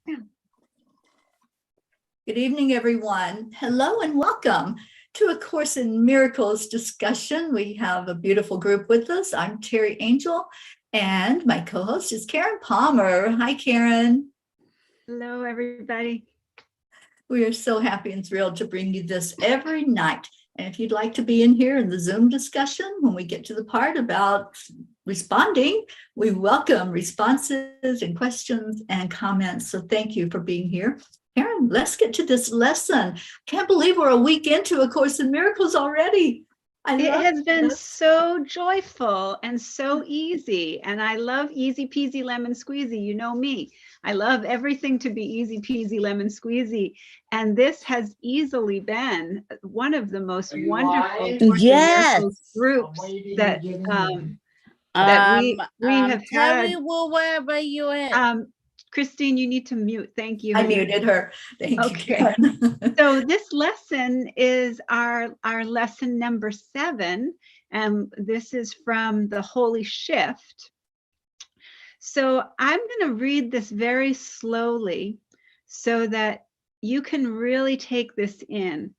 Good evening, everyone. Hello and welcome to A Course in Miracles discussion. We have a beautiful group with us. I'm Terry Angel, and my co-host is Karen Palmer. Hi, Karen. Hello, everybody. We are so happy and thrilled to bring you this every night. And if you'd like to be in here in the Zoom discussion, when we get to the part about responding, we welcome responses and questions and comments. So thank you for being here. Karen, let's get to this lesson. Can't believe we're a week into A Course in Miracles already. It has been so joyful and so easy. And I love easy peasy lemon squeezy. You know me. I love everything to be easy peasy lemon squeezy. And this has easily been one of the most wonderful groups that we have had. Terry, wherever you at. Christine, you need to mute. Thank you. I muted her. Thank you, Karen. So this lesson is our lesson number 7. And this is from the Holy Shift. So I'm going to read this very slowly so that you can really take this in.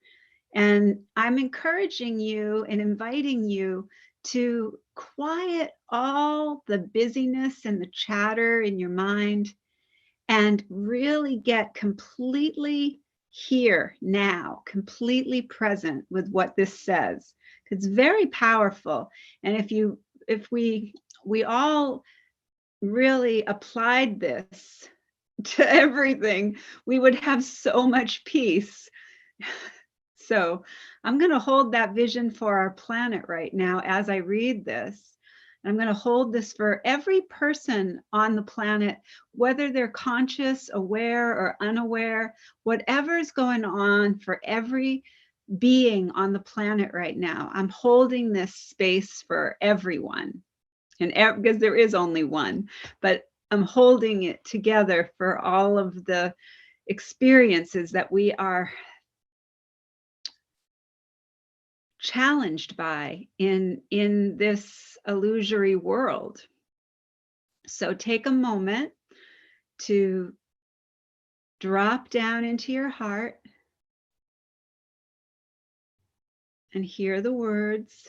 And I'm encouraging you and inviting you to quiet all the busyness and the chatter in your mind and really get completely here now, completely present with what this says. It's very powerful. And if we all really applied this to everything, we would have so much peace. So I'm going to hold that vision for our planet right now as I read this. I'm going to hold this for every person on the planet, whether they're conscious, aware, or unaware, whatever's going on for every being on the planet right now. I'm holding this space for everyone, and because there is only one, but I'm holding it together for all of the experiences that we are challenged by in this illusory world. So take a moment to drop down into your heart and hear the words.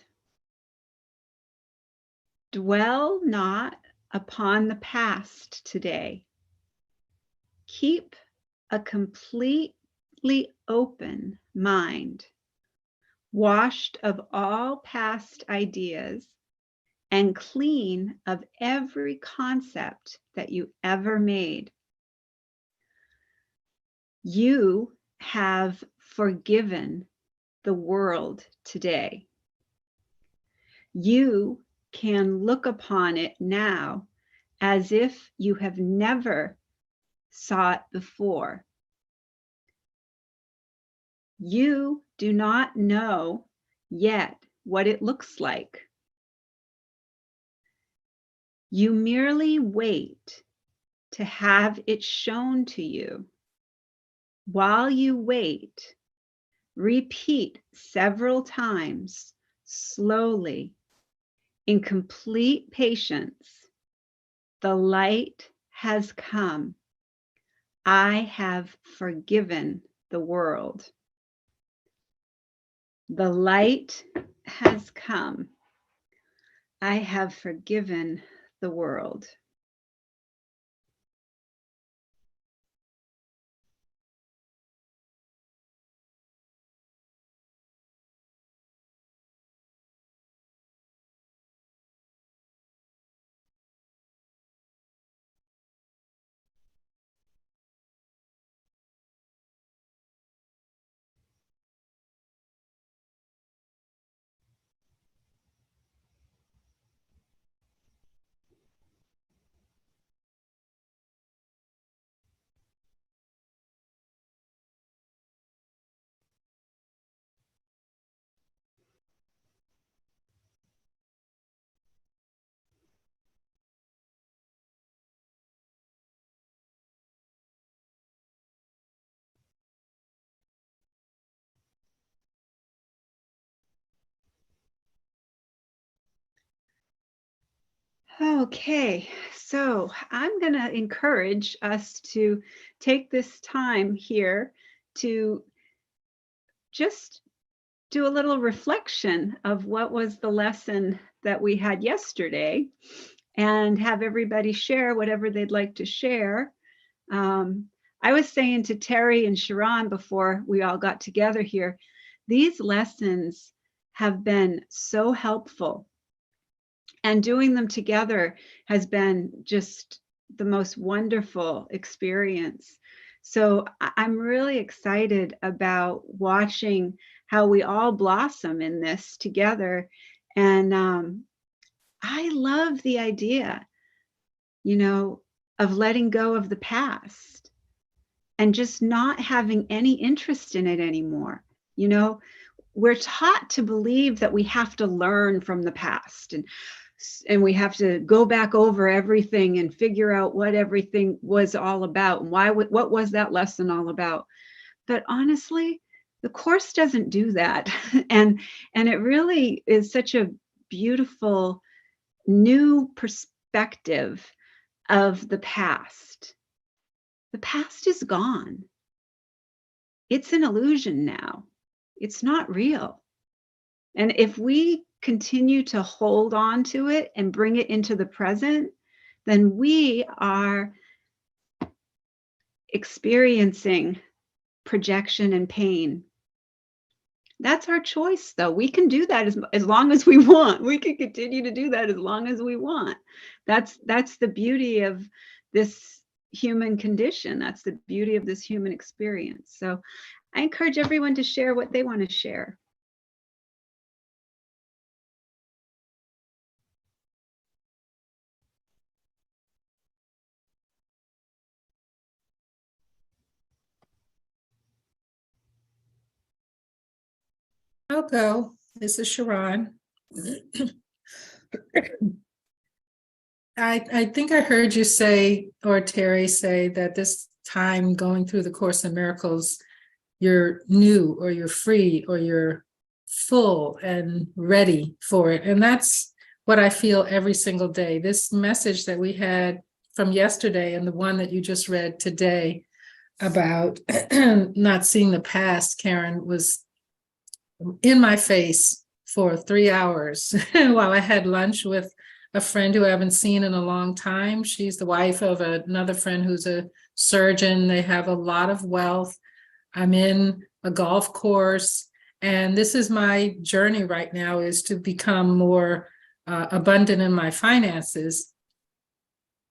Dwell not upon the past today. Keep a completely open mind, washed of all past ideas and clean of every concept that you ever made. You have forgiven the world today. You can look upon it now as if you have never saw it before. You do not know yet what it looks like. You merely wait to have it shown to you. While you wait, repeat several times, slowly, in complete patience. The light has come. I have forgiven the world. The light has come. I have forgiven the world. Okay, so I'm going to encourage us to take this time here to just do a little reflection of what was the lesson that we had yesterday and have everybody share whatever they'd like to share. I was saying to Terry and Sharon before we all got together here, these lessons have been so helpful. And doing them together has been just the most wonderful experience. So I'm really excited about watching how we all blossom in this together. And I love the idea, of letting go of the past and just not having any interest in it anymore. We're taught to believe that we have to learn from the past and we have to go back over everything and figure out what everything was all about and what was that lesson all about. But honestly, the Course doesn't do that. and it really is such a beautiful new perspective of the past. The past is gone. It's an illusion now. It's not real. And if we continue to hold on to it and bring it into the present, then we are experiencing projection and pain. That's our choice, though. We can do that as long as we want. We can continue to do that as long as we want. That's the beauty of this human condition. That's the beauty of this human experience. So I encourage everyone to share what they want to share. I'll go. This is Sharon. I think I heard you say, or Terry say, that this time going through the Course in Miracles, you're new or you're free or you're full and ready for it. And that's what I feel every single day. This message that we had from yesterday and the one that you just read today about not seeing the past, Karen, was in my face for 3 hours while I had lunch with a friend who I haven't seen in a long time. She's the wife of another friend who's a surgeon. They have a lot of wealth. I'm in a golf course, and this is my journey right now, is to become more abundant in my finances.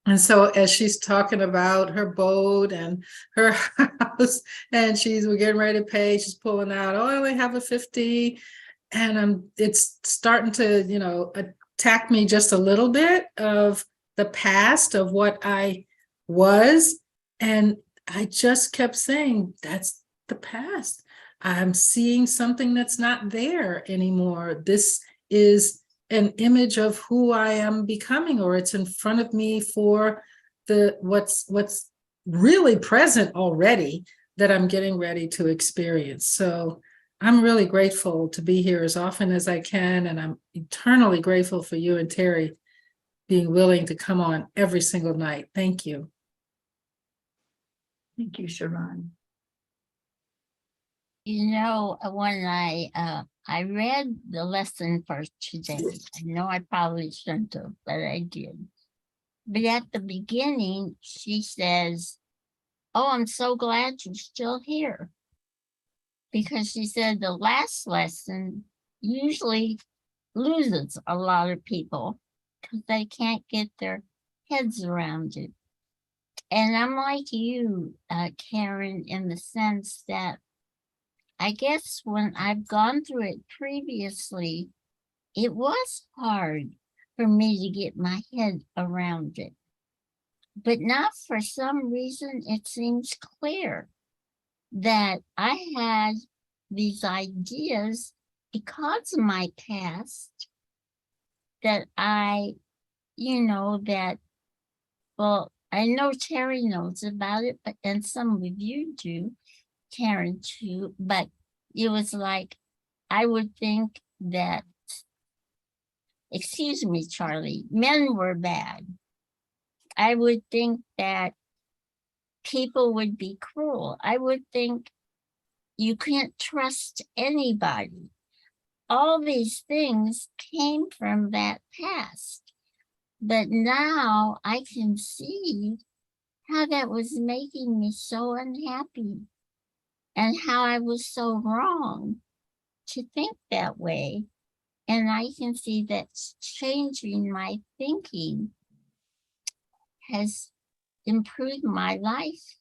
And so as she's talking about her boat and her house, and we're getting ready to pay, she's pulling out, oh, I only have a 50. And it's starting to, attack me just a little bit of the past of what I was. And I just kept saying, that's the past. I'm seeing something that's not there anymore. This is an image of who I am becoming, or it's in front of me for what's really present already that I'm getting ready to experience. So I'm really grateful to be here as often as I can, and I'm eternally grateful for you and Terry being willing to come on every single night. Thank you. Thank you, Sharon. When I read the lesson for today, I know I probably shouldn't have, but I did. But at the beginning, she says, oh, I'm so glad you're still here. Because she said the last lesson usually loses a lot of people because they can't get their heads around it. And I'm like you, Karen, in the sense that I guess when I've gone through it previously, it was hard for me to get my head around it. But now, for some reason, it seems clear that I had these ideas because of my past that I know Terry knows about it, and some of you do, Karen too, but it was like, I would think that excuse me, Charlie, men were bad. I would think that people would be cruel. I would think you can't trust anybody. All these things came from that past. But now I can see how that was making me so unhappy and how I was so wrong to think that way. And I can see that changing my thinking has improved my life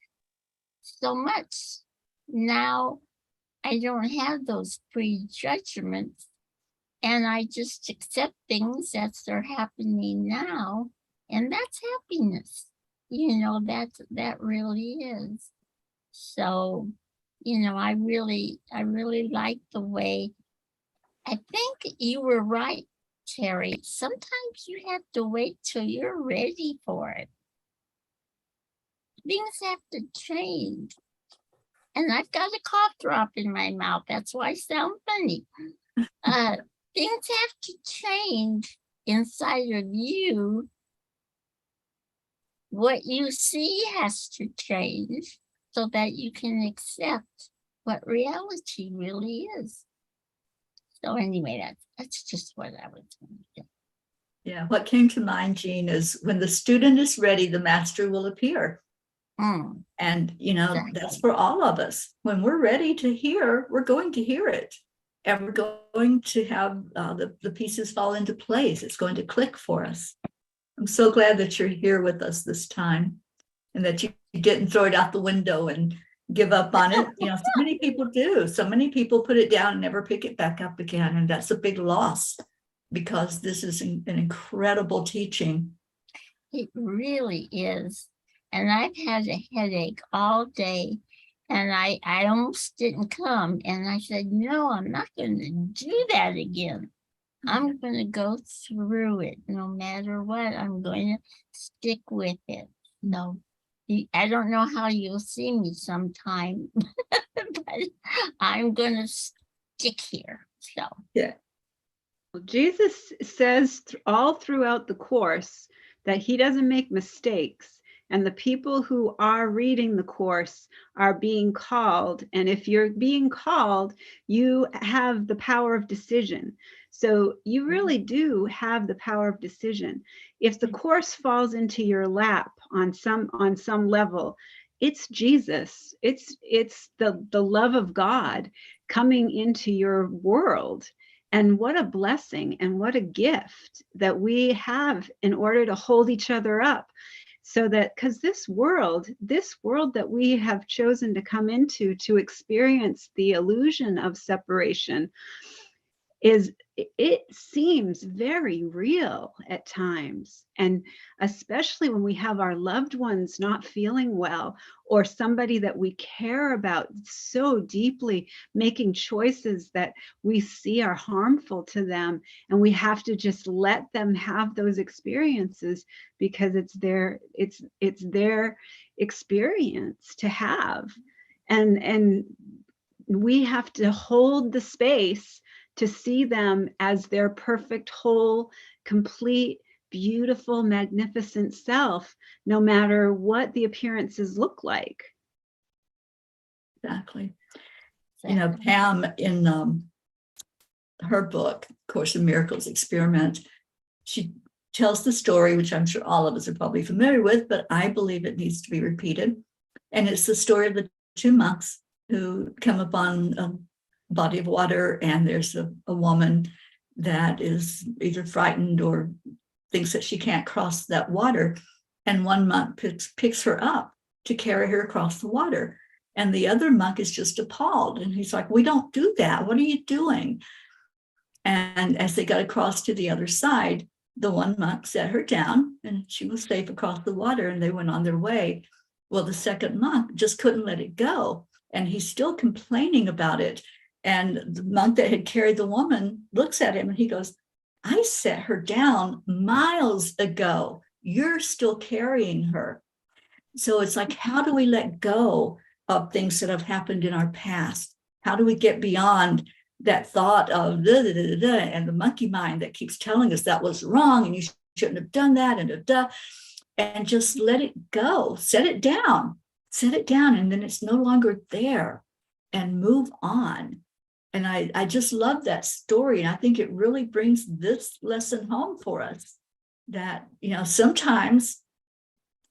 so much. Now I don't have those prejudgments and I just accept things as they're happening now. And that's happiness. You know, that really is. So, you know, I really like the way, I think you were right, Terry. Sometimes you have to wait till you're ready for it. Things have to change. And I've got a cough drop in my mouth. That's why I sound funny. Things have to change inside of you. What you see has to change so that you can accept what reality really is. So anyway, that's just what I was going to say. Yeah, what came to mind, Jean, is when the student is ready, the master will appear. And, you know, Exactly. that's for all of us. When we're ready to hear, we're going to hear it. And we're going to have the pieces fall into place. It's going to click for us. I'm so glad that you're here with us this time and that you didn't throw it out the window and give up on it. You know, so many people do. So many people put it down and never pick it back up again. And that's a big loss because this is an incredible teaching. It really is. And I've had a headache all day and I almost didn't come. And I said, no, I'm not going to do that again. I'm going to go through it no matter what. I'm going to stick with it. No, I don't know how you'll see me sometime, but I'm going to stick here. So, Yeah. Well, Jesus says all throughout the course that he doesn't make mistakes. And the people who are reading the course are being called. And if you're being called, you have the power of decision. So you really do have the power of decision. If the course falls into your lap on some level, it's Jesus. It's the love of God coming into your world. And what a blessing and what a gift that we have in order to hold each other up. So that, because this world that we have chosen to come into to experience the illusion of separation it seems very real at times. And especially when we have our loved ones not feeling well, or somebody that we care about so deeply making choices that we see are harmful to them, and we have to just let them have those experiences because it's their experience to have. And we have to hold the space to see them as their perfect, whole, complete, beautiful, magnificent self, no matter what the appearances look like. Exactly. You know, Pam, in her book, Course in Miracles Experiment, she tells the story, which I'm sure all of us are probably familiar with, but I believe it needs to be repeated. And it's the story of the two monks who come upon a body of water, and there's a woman that is either frightened or thinks that she can't cross that water. And one monk picks her up to carry her across the water. And the other monk is just appalled. And he's like, we don't do that. What are you doing? And as they got across to the other side, the one monk set her down and she was safe across the water and they went on their way. Well, the second monk just couldn't let it go. And he's still complaining about it. And the monk that had carried the woman looks at him and he goes, I set her down miles ago. You're still carrying her. So it's like, how do we let go of things that have happened in our past? How do we get beyond that thought of and the monkey mind that keeps telling us that was wrong and you shouldn't have done that and just let it go, set it down, and then it's no longer there, and move on. And I just love that story. And I think it really brings this lesson home for us that, sometimes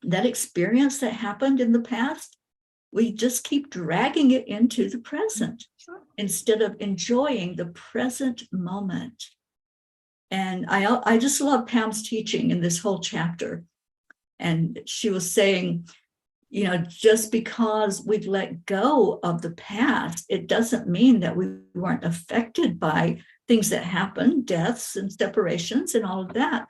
that experience that happened in the past, we just keep dragging it into the present instead of enjoying the present moment. And I just love Pam's teaching in this whole chapter. And she was saying, just because we've let go of the past, it doesn't mean that we weren't affected by things that happened, deaths and separations and all of that.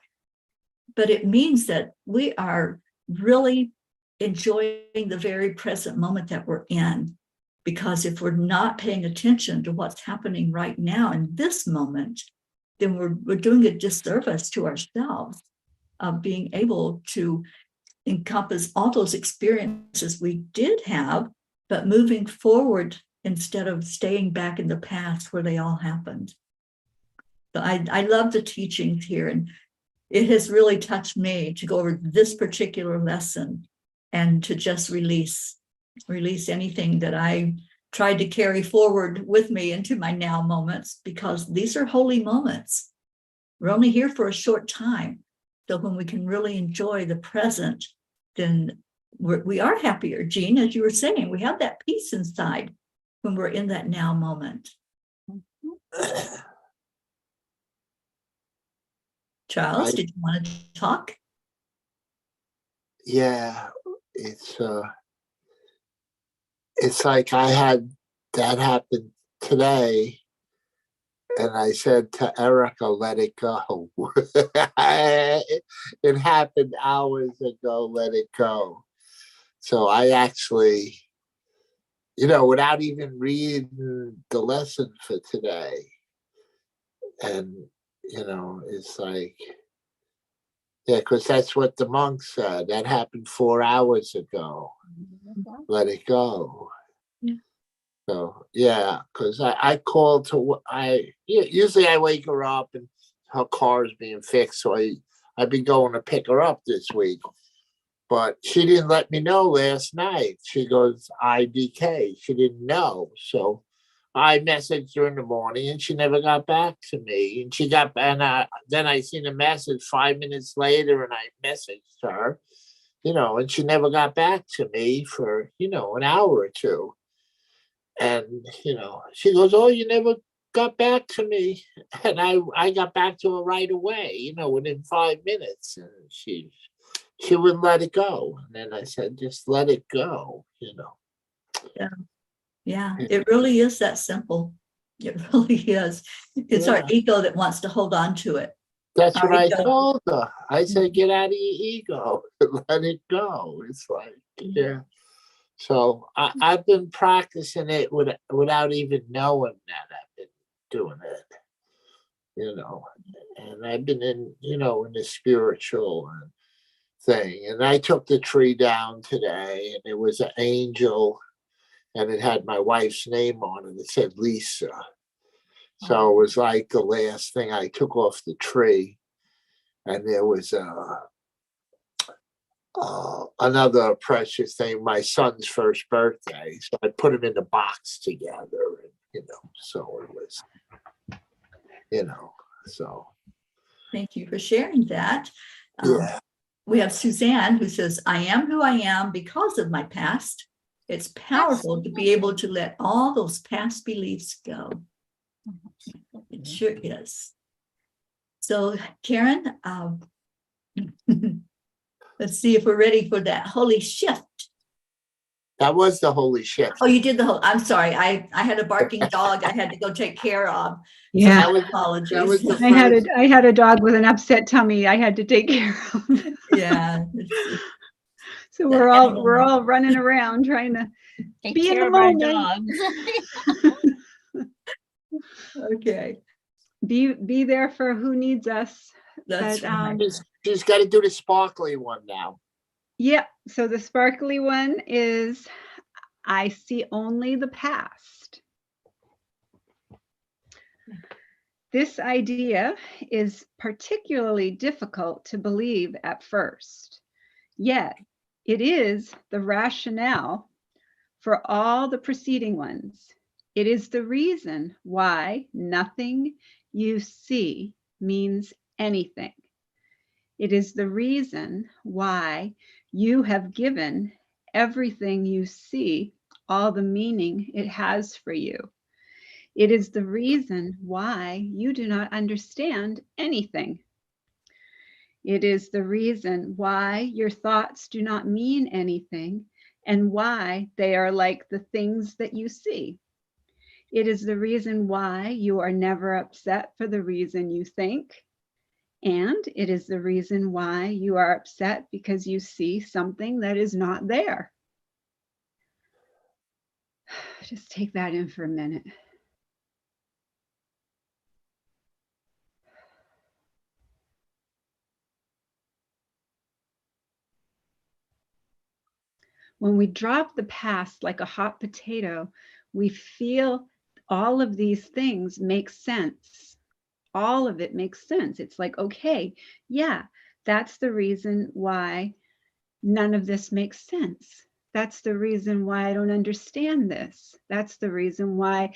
But it means that we are really enjoying the very present moment that we're in. Because if we're not paying attention to what's happening right now in this moment, then we're doing a disservice to ourselves of being able to encompass all those experiences we did have, but moving forward instead of staying back in the past where they all happened. So I love the teachings here, and it has really touched me to go over this particular lesson and to just release anything that I tried to carry forward with me into my now moments, because these are holy moments. We're only here for a short time. So when we can really enjoy the present, then we are happier. Jean, as you were saying, we have that peace inside when we're in that now moment. Charles, did you want to talk? Yeah, it's like I had that happen today, and I said to Erica, let it go. It happened hours ago, let it go. So I actually, without even reading the lesson for today, and, it's like, yeah, because that's what the monk said. That happened 4 hours ago. Let it go. Yeah. So yeah, because I called to usually I wake her up and her car's being fixed, so I've been going to pick her up this week, but she didn't let me know last night. She goes IDK. She didn't know, so I messaged her in the morning and she never got back to me. And she got then I seen a message 5 minutes later and I messaged her, and she never got back to me for an hour or two. And, she goes, oh, you never got back to me. And I got back to her right away, within 5 minutes. And she wouldn't let it go. And then I said, just let it go, Yeah, it really is that simple. It really is. It's our ego that wants to hold on to it. That's Our what I ego. told her. I said, get out of your ego. Let it go. It's like, yeah. So I've been practicing it without even knowing that I've been doing it, and I've been in the spiritual thing. And I took the tree down today and it was an angel and it had my wife's name on it. It said Lisa. So it was like the last thing I took off the tree. And there was another precious thing, my son's first birthday. So I put him in the box together, and, so it was, so. Thank you for sharing that. Yeah. We have Suzanne who says, I am who I am because of my past. It's powerful to be able to let all those past beliefs go. It sure is. So Karen, let's see if we're ready for that holy shift. That was the holy shift. Oh, you did the whole, I'm sorry. I had a barking dog I had to go take care of. Yeah. So my apologies. that was the I had a dog with an upset tummy I had to take care of. Yeah. So we're all running around trying to Take be in care the of our moment. dogs. Okay. Be there for who needs us. That's But, right. She's got to do the sparkly one now. Yeah. So the sparkly one is, I see only the past. This idea is particularly difficult to believe at first, yet it is the rationale for all the preceding ones. It is the reason why nothing you see means anything. It is the reason why you have given everything you see all the meaning it has for you. It is the reason why you do not understand anything. It is the reason why your thoughts do not mean anything and why they are like the things that you see. It is the reason why you are never upset for the reason you think. And it is the reason why you are upset because you see something that is not there. Just take that in for a minute. When we drop the past like a hot potato, we feel all of these things make sense. All of it makes sense. It's like, okay, yeah, that's the reason why none of this makes sense. That's the reason why I don't understand this. That's the reason why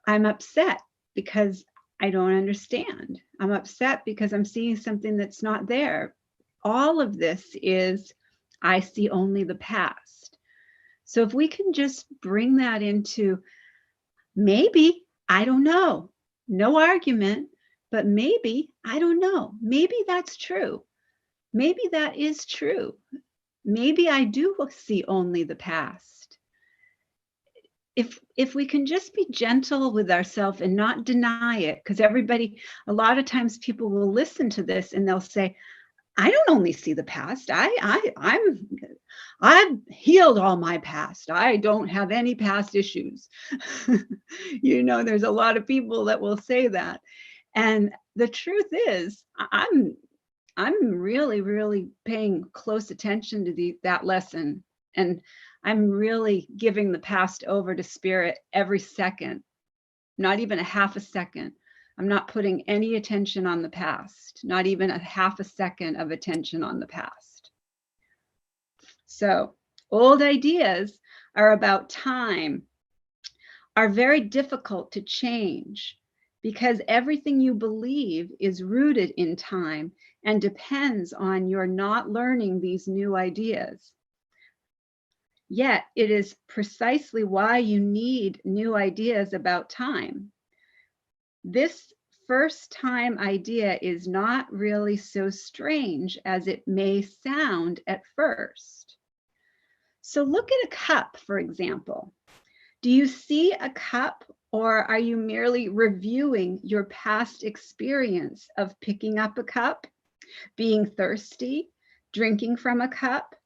I'm upset, because I don't understand. I'm upset because I'm seeing something that's not there. All of this is, I see only the past. So if we can just bring that into maybe, I don't know, no argument, but maybe, I don't know, maybe that's true. Maybe that is true. Maybe I do see only the past. If we can just be gentle with ourselves and not deny it, because everybody, a lot of times people will listen to this and they'll say, I don't only see the past. I've healed all my past. I don't have any past issues. You know, there's a lot of people that will say that. And the truth is, I'm really, really paying close attention to that lesson. And I'm really giving the past over to spirit every second, not even a half a second. I'm not putting any attention on the past, not even a half a second of attention on the past. So old ideas are about time, are very difficult to change because everything you believe is rooted in time and depends on your not learning these new ideas. Yet it is precisely why you need new ideas about time. This first time idea is not really so strange as it may sound at first. So look at a cup, for example. Do you see a cup, or are you merely reviewing your past experience of picking up a cup, being thirsty, drinking from a cup,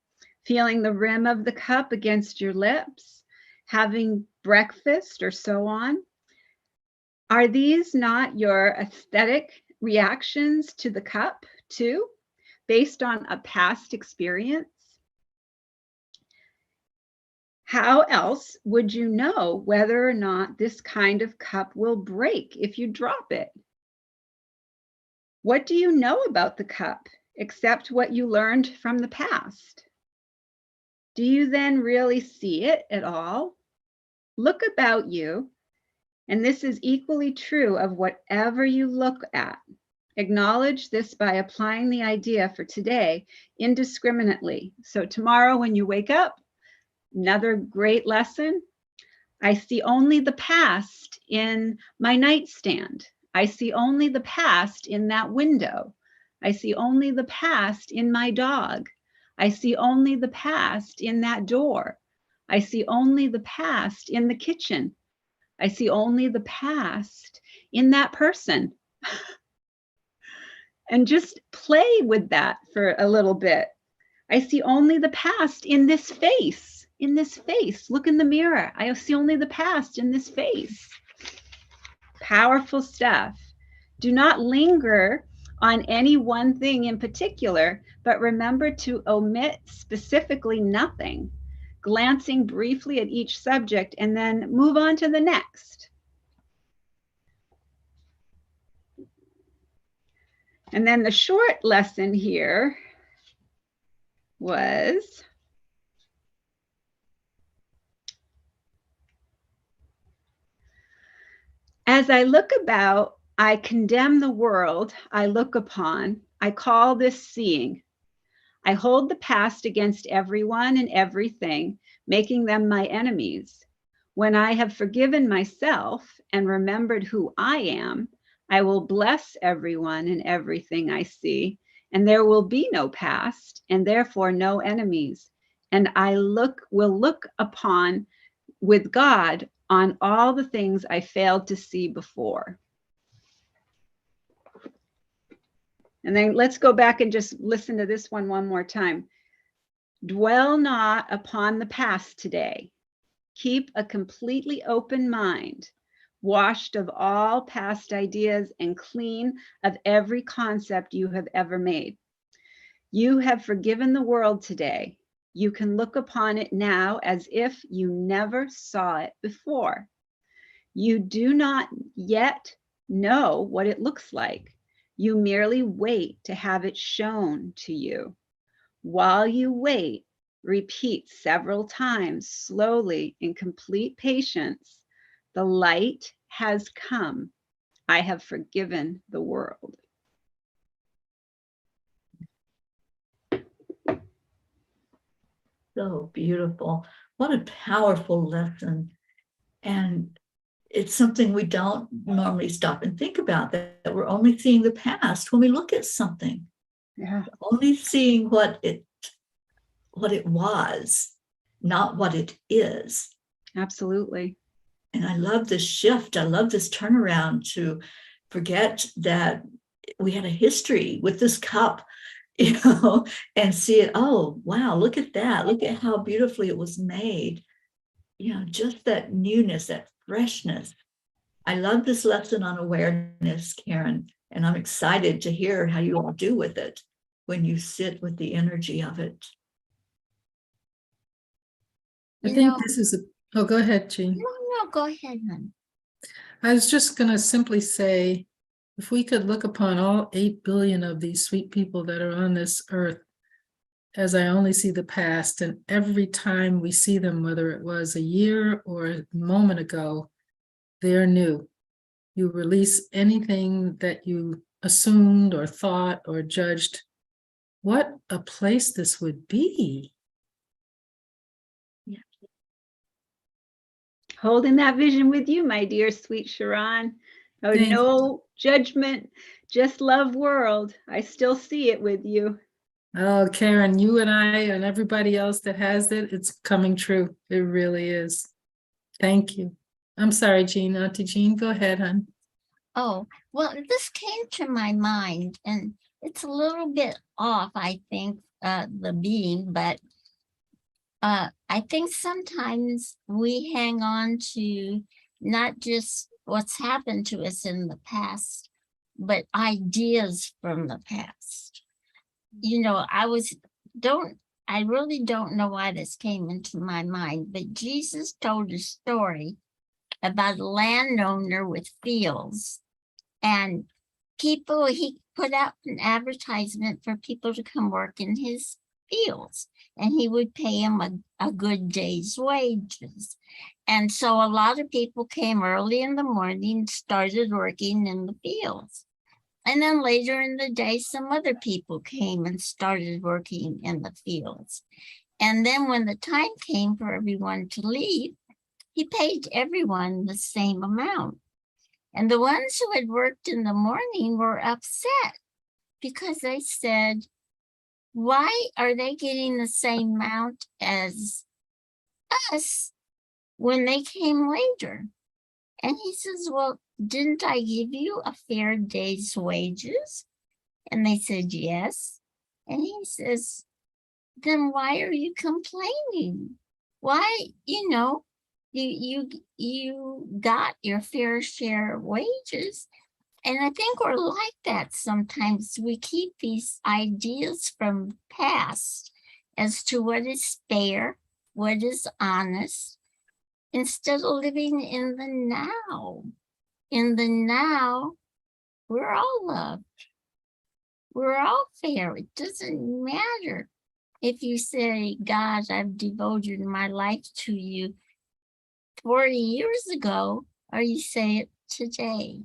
feeling the rim of the cup against your lips, having breakfast, or so on? Are these not your aesthetic reactions to the cup too, based on a past experience? How else would you know whether or not this kind of cup will break if you drop it? What do you know about the cup except what you learned from the past? Do you then really see it at all? Look about you. And this is equally true of whatever you look at. Acknowledge this by applying the idea for today indiscriminately. So tomorrow when you wake up, another great lesson. I see only the past in my nightstand. I see only the past in that window. I see only the past in my dog. I see only the past in that door. I see only the past in the kitchen. I see only the past in that person. And just play with that for a little bit. I see only the past in this face, in this face. Look in the mirror. I see only the past in this face. Powerful stuff. Do not linger on any one thing in particular, but remember to omit specifically nothing, glancing briefly at each subject and then move on to the next. And then the short lesson here was, as I look about, I condemn the world I look upon. I call this seeing. I hold the past against everyone and everything, making them my enemies. When I have forgiven myself and remembered who I am, I will bless everyone and everything I see, and there will be no past and therefore no enemies. And I will look upon with God on all the things I failed to see before. And then let's go back and just listen to this one more time. Dwell not upon the past today. Keep a completely open mind, washed of all past ideas and clean of every concept you have ever made. You have forgiven the world today. You can look upon it now as if you never saw it before. You do not yet know what it looks like. You merely wait to have it shown to you. While you wait, repeat several times slowly in complete patience, the light has come. I have forgiven the world. So beautiful. What a powerful lesson. And it's something we don't normally stop and think about, that we're only seeing the past when we look at something. Yeah, Only seeing what it was, not what it is. absolutely. And I love this shift. I love this turnaround to forget that we had a history with this cup, and see it. Oh, wow, look at that. Look at how beautifully it was made. Just that newness, that freshness. I love this lesson on awareness, Karen, and I'm excited to hear how you all do with it when you sit with the energy of it. I You think know- this is oh, go ahead, Jean. No, go ahead, hon. I was just going to simply say, if we could look upon all 8 billion of these sweet people that are on this earth, as I only see the past, and every time we see them, whether it was a year or a moment ago, they're new. You release anything that you assumed or thought or judged. What a place this would be. Holding that vision with you, my dear sweet Sharon. Oh, Thank no judgment, just love world. I still see it with you. Oh, Karen, you and I and everybody else that has it, it's coming true. It really is. Thank you. I'm sorry, Jean. Auntie Jean, go ahead, hon. Oh, well, this came to my mind, and it's a little bit off, I think, the being, but I think sometimes we hang on to not just what's happened to us in the past, but ideas from the past. I really don't know why this came into my mind, but Jesus told a story about a landowner with fields, and he put out an advertisement for people to come work in his fields, and he would pay them a good day's wages. And so a lot of people came early in the morning, started working in the fields. And then later in the day, some other people came and started working in the fields. And then when the time came for everyone to leave, he paid everyone the same amount. And the ones who had worked in the morning were upset because they said, why are they getting the same amount as us when they came later? And he says, well, didn't I give you a fair day's wages? And they said, yes. And he says, then why are you complaining? Why, you got your fair share of wages. And I think we're like that sometimes. We keep these ideas from past as to what is fair, what is honest, instead of living in the now. In the now, we're all loved. We're all fair. It doesn't matter if you say, God, I've devoted my life to you 40 years ago, or you say it today.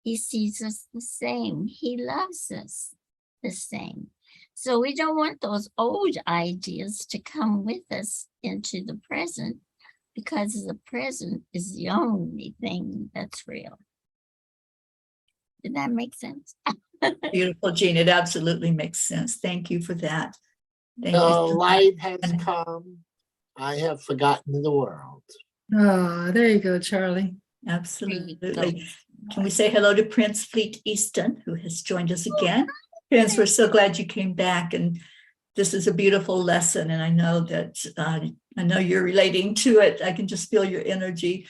He sees us the same. He loves us the same. So we don't want those old ideas to come with us into the present, because the present is the only thing that's real. Did that make sense? Beautiful, Jean. It absolutely makes sense. Thank you for that. Thank The you. so much. light has And- come. I have forgotten the world. Oh, there you go, Charlie. Absolutely. Can we say hello to Prince Fleet Easton, who has joined us again? Prince, we're so glad you came back, and this is a beautiful lesson, and I know that I know you're relating to it. I can just feel your energy.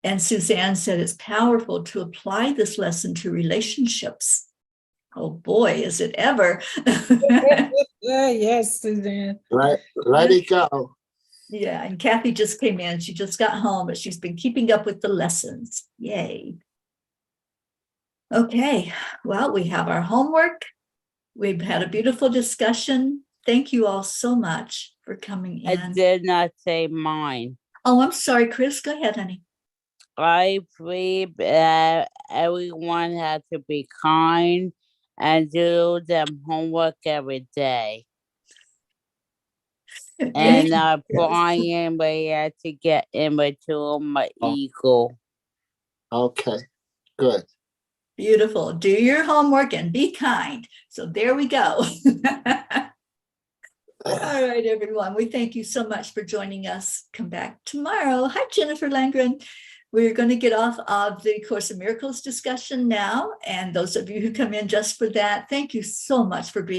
And Suzanne said it's powerful to apply this lesson to relationships. Oh boy, is it ever. Yeah, yes, Suzanne. Let it go. Yeah, and Kathy just came in. She just got home, but she's been keeping up with the lessons. Yay. Okay, well, we have our homework. We've had a beautiful discussion. Thank you all so much for coming I in. did not say mine. Oh, I'm sorry, Chris. Go ahead, honey. I believe that everyone has to be kind and do them homework every day. And not prying anybody out to get into my ego. Okay, good. Beautiful. Do your homework and be kind. So there we go. All right, everyone. We thank you so much for joining us. Come back tomorrow. Hi, Jennifer Langren. We're going to get off of the Course in Miracles discussion now. And those of you who come in just for that, thank you so much for being